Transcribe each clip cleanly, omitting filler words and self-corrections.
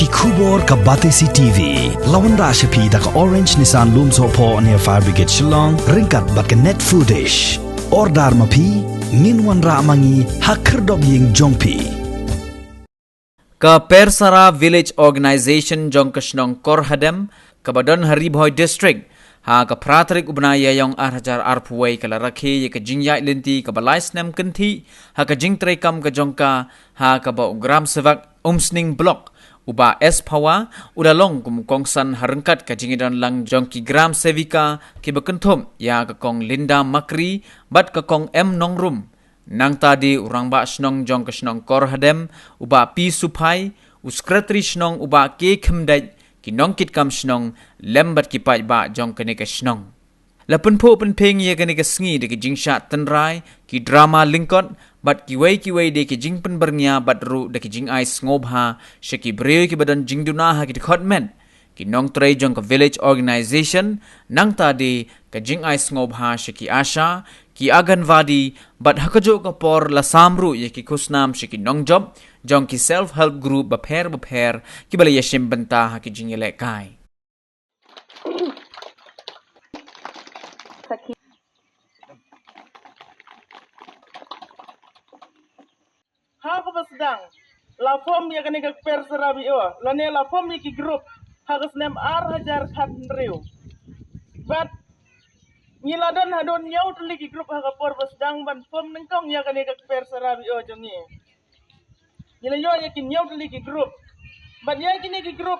Kubor ka Batesi TV. Lawan Rashapi da ka Orange Nissan Looms Hopo near Fire Brigade Shillong. Ringkat bat ka net footage. Ordar mapi. Nginwan ra mangi hakerdog ying jongpi. Ka Persara Village Organization jong kasnong Korhadem kabadon Haribhoy District ha ka pratrik ubnaya yong arhajar arpuway kala rakhi ye ka jingya linti ka balais nem kanthi ha ka jingtre kam ka jongka ha ka ba gram sevak umsning block uba es pawa udalong kumkongsan harengkat ka jingidan lang jongki gram sevika ki bekentum ya ka kong Linda Makri bat ka kong M Nongrum nang tadi urang ba snong jong ka snong Korhadem uba pi supai uskretri snong uba ke khemdai kinong kit kam snong lembat ki pai ba jong kene ka snong lapun po pen peng ye kene ka sngi de ki jingsha tenrai ki drama lingkot bat ki wei de ki jing pen bernya bat ru de ki jing ai ngobha sheki breu ki badan jing duna ha ki khotmen kinong trei jong ka village organization nang tadi ka jing ai ngobha sheki asha ki aganwadi bat hakajo ka por la samru ye ki kusnam sheki nong job jong ki self help group bapher ki bala yashim banta ha ki jingele kai ha ko basdang la fom ya kani ka Persara bio la ne la fom ki group ha nem ar hajar khat riu bat ngiladon hadon nyau tuli ki group ha ka por basdang ban fom nengkong ya kani ka Persara bio jongi nila yo ya kin nyau tuli ki group bat ya kini ki group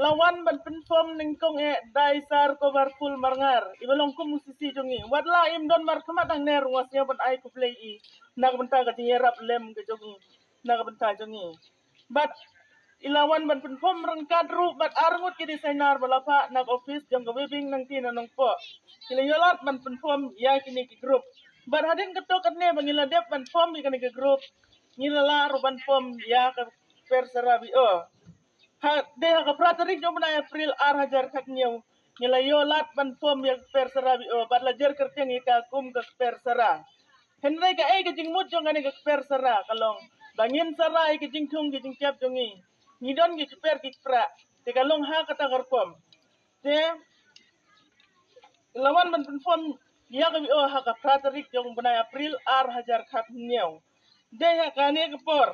lawan ban pen fom nengkong dai sar ko bar full marngar ibalong ko musisi jongi wadla im don mar kamatang ner wasnya ban ai ko play i nagbenta ka tiyerap lem ke jongi nagbenta jongi but ilawan ban pen fom rengkat ru but arngut ki designer balapa nag office jong webing nang tina nong po kilayolat ban pen fom ya kini ki group but hadin ketokat ne bangila dep ban fom kini ki group ngilala ru ban fom ya ka Persara bio ha de ha ka pratarik jom na April ar hajar khat nyau ngilayolat ban fom ya Persara bio but la jer kerteng ka kum ka Persara Henry ka ay kajing mut jong ani ka Persara kalong bangin sarai ka jing tung ka jing tiap jongi ngidon ki per ki pra te kalong ha kata garpom te lawan man fom ya ka o ha ka pratarik jong bunai April ar hajar khat nyau de ha ka ne ka por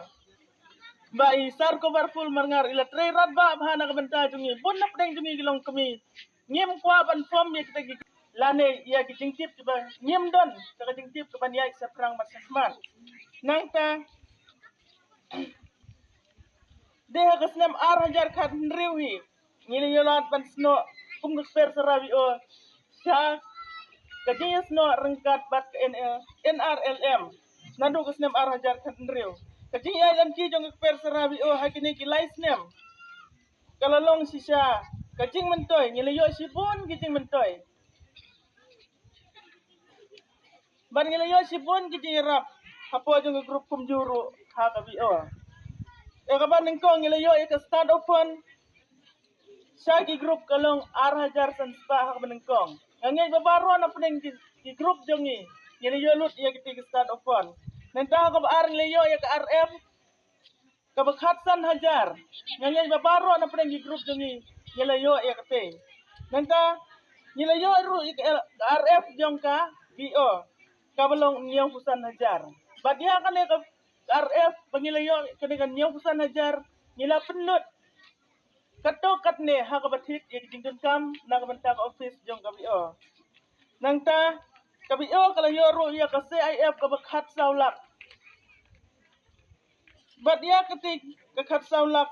ba isar ko barful marngar ila tre rat ba bhana ka benta jongi bun nap deng jongi gilong kami ngim kwa ban fom ya kita lane ya ki jingtip ba nyem don ka jingtip ka ban ya sa prang mat sasman nang ta de ha kasnem ar hajar khat riwi ngile yolat ban sno kum ka Persara bio sa ka jis no rengkat bat NRLM nadu kasnem ar hajar khat riw ka jing ya dan ki jong ka Persara bio hakini ki license kalalong sisa ka jing mentoy ngile yo sipun ki jing mentoy ban ngila yo sipun ki rap hapo jong grup kum juru ha ka bio e ka ban nengko ngila yo e ka start open sa ki grup kalong ar hajar san spa ha ka ban nengkong ngangai babaro na pening ki grup jongi ngila yo lut ya ki start open nenta ka ar ngila yo ya ka RM ka bakhat san hajar ngangai babaro na pening ki grup jongi ngila yo ya ka te nenta ngila yo ru RF jong ka bio kabalong niyong pusan hajar badia kan ka RF pangilayo kanikan niyong pusan hajar nila penlut katokat ne ha ka bathik ya jingdon kam na ka banta ka office jong kabio nangta kabio kalayo ro ya ka CIF ka bakhat saulak badia katik ka khat saulak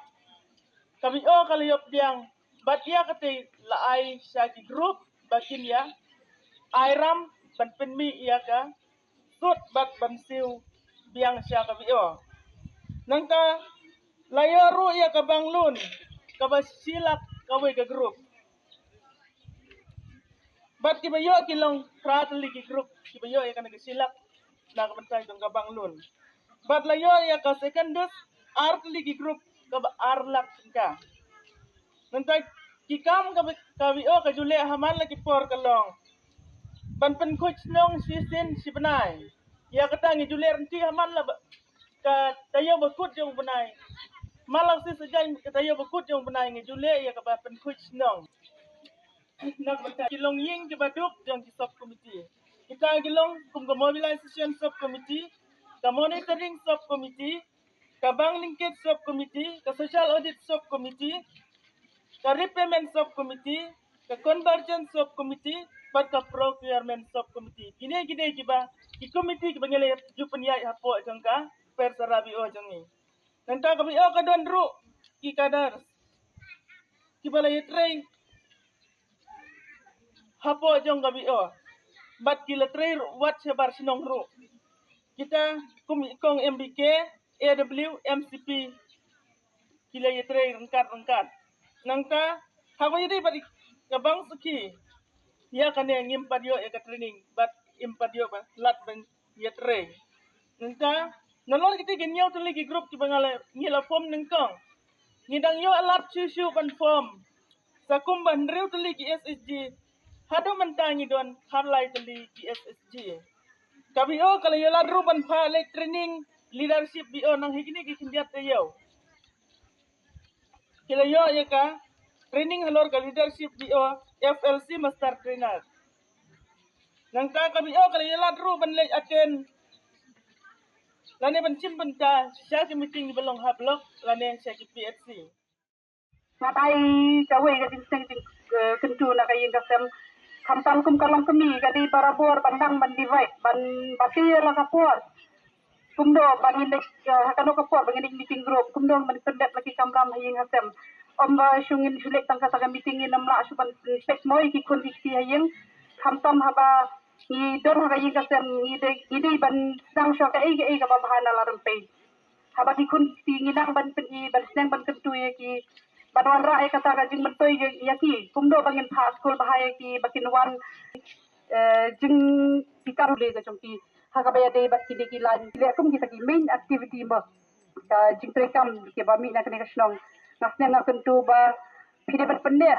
kabio kalayo biang badia katik laai syaki group bakin ya airam ban penmi iya ka sut bat ban siu biang sya ka bio nangka layaru iya ka banglun ka basilak ka we ka group bat ki bayo kilong pratli ki group ki bayo iya ka nagasilak na ka bantay tong ka banglun bat layo iya ka secondus artli ki group ka arlak ka nangka kikam ka bio ka jule haman lagi por kalong ban pen coach nong season si benai ya kata ngi juler ti haman la ka tayo bakut jong benai Malang si sejai katayo bakut yang benai ngi jule ya ka ba pen kuch nong. Nak bata kilong ying ke baduk yang ki sub committee. Kita kilong kum ka mobilization sub committee, ka monitoring sub committee, ka bank linkage sub committee, ka social audit sub committee, ka repayment sub committee, ka convergence sub committee, pat ka procurement sub committee. Kini kiba ki committee ki bangele jupen yai hapo jangka per sarabi o jangi. Nanta kami ka don ru ki kadar. Ki balai train hapo jong kami bat ki letrei wat sebar sinong ru. Kita kumi kong MBK, AW, MCP kila yetrei rengkat. Nangka hapo yedi badi kabang suki. Ya kan yang impadio ka training bat impadio ba lat ben yetrei. Nangka nolol kita genyaw tuli ki grup ki bangala ngila form nengkong. Ngidang yo alat susu ban form. Sakum ban rew tuli ki SSG. Hado mentangi don harlai tuli ki SSG. Kabio kalau yo ladru ban pa le training leadership bio nang hikini ki kindiat yo. Kila yo ya ka training halor ka leadership bio FLC master trainer. Nang ka kabio kalau yo ladru ban le attend lane ban simpan ta siya meeting di belong hablok lane siya ki PHC. Natai cawe ka ting kentu na kayin kasem kamtal kum kalong kemi kadi barabor bandang ban divide ban batir la kapor kumdo ban indek hakano kapor ban indek meeting group kumdo ban pendep lagi kamram hayin kasem omba shungin shulek tangka saka meeting in namla suban spek moi ki kun ki hayin kamtam haba ni dor ha kayin kasem ide ban sang sho ka ei ka bahana la rempe haba ki kun ti ngidang ban pen ban sneng ban kentu ye ki Badwan ra kata kajing mentoy yaki kumdo bangin pa school bahaya ki bakin wan jing pikar le ka chongki hakabaya de bat ki de ki lan le kum kita ki main activity ma ka jing trekam ke ba mi na kene kasnong nasne na kentu ba pide bat pende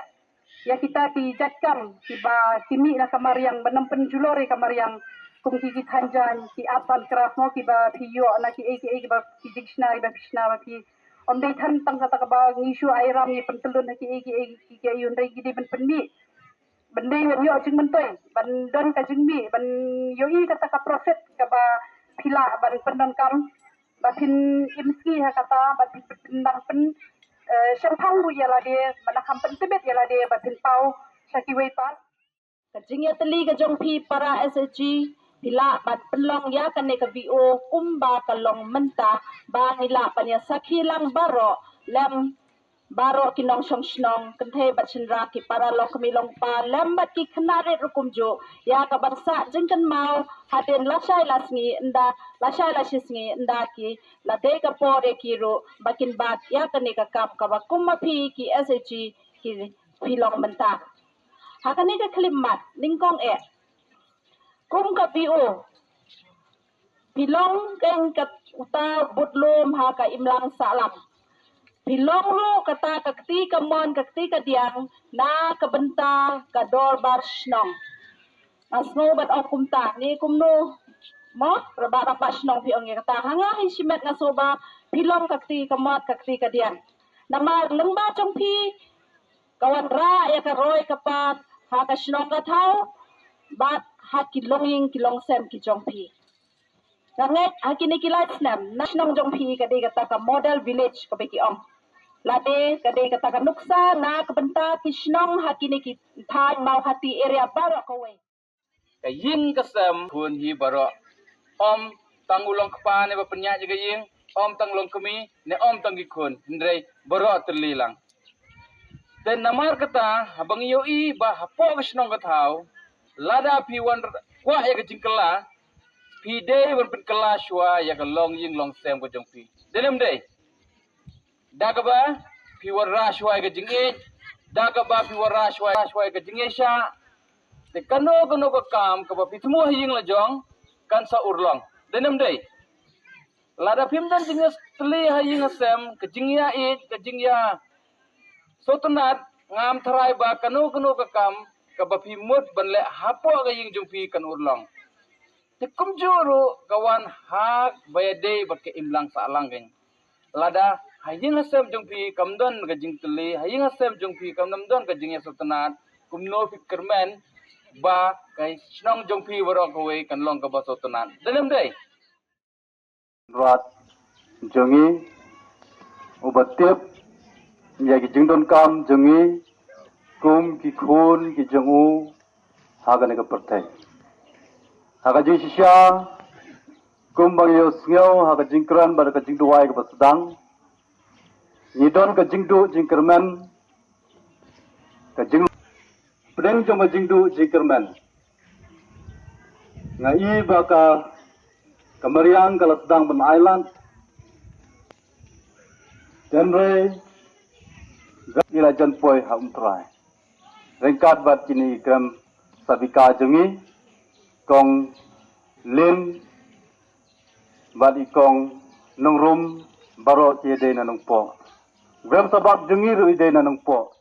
ya kita ki jatkam ki ba timi na kamariang banam penjulore kamariang kum ki thanjan ki apan kras mo ki ba piyo na ki ki ba ki dictionary ba pishna ba ki om dai than tang kata ba ngisu airam ni pentelun ki yun dai gidi ben penmi bendai yo jing mentoy ban don ka jing mi ban yo i kata ka profit ka ba pila ban pendon kam ba pin imski ha kata ba pendang pen syampang bu ya la de ban kam pen tebet ya la de ba pin pau saki wei pa ka jing ya teli ka jong pi para SSG Pila bat pelong ya kane ka VO kumba kalong menta ba ngila panya sakhilang baro lem baro kinong song kenthe bat sinra ki para lo kamilong pa lem bat ki khnare rukum jo ya ka barsa jengkan mau haden lasai lasngi nda lasai lasisngi nda ki la de ka pore ki ro bakin bat ya kane ka kap ka ba kumma pi ki SG ki pilong menta hakane ka klimat ningkong kum ka PO pilong keng kat uta butlom ha ka imlang salam pilong ro kata kakti kamon kakti kadiang na kabenta ka dor bar snong asno bat akumta ni kumno mo raba raba snong pi ong kata hanga hisimet nga soba pilong kakti kamot kakti kadiang namar lengba chong pi kawan ra ya ka roy kapat ha ka snong ka thau bat haki longing kilong sem ki jongpi nganget haki ni kilat snam national jongpi kade kata ka model village ka beki om lade kade kata ka nuksa na kabenta kisnong haki ni ki thai mau hati area barak kowe kayin kasam pun hi barak om tangulong kpa ne ba penya jaga yin om tanglong kemi ne om tangikun ndrei barak terlilang dan namar kata habang yoi ba hapo kisnong kathau lada pi wan kwa ya ke jingkela pi de wan pen kela shwa ya ke long ying long sem ko jong pi denem de daga ba pi wan ra shwa ya ke jinge daga ba pi wan ra shwa ya ke jinge sha de kano ko kam ka ba pi tumo ying la jong kan sa urlong denem de lada pim dan jinge tli ha ying sem ke jingya ke jingya sotonat ngam tharai ba kano ko kam kabapi mut banle hapo ga ying jumpi kan urlang te kumjuru kawan hak bayade bakke imlang sa lang geng lada haying asem jong pi kamdon ka jing tuli haying asem jong pi kamdon ka jing yasotanat kumno fikirmen ba kai snong jong pi warok we kan long ka basotanat dalam dai rat jongi ubatip ya ki jingdon kam jongi kum ki khun ki jongu haga ne ka pertai haga jing shisha kum bang yo sngeu haga jingkran bar ka jingduai ka basdang Nidon ka jingdu jingkerman ka jing pedeng jong jingdu jingkerman ngai ba ka kamariang ka lasdang ban island denre ila jan poi ha trai rengkat bat kini kram sabika jongi kong lim badi kong nongrum baro tiede na nongpo Gam sabab jengir ide na nang po.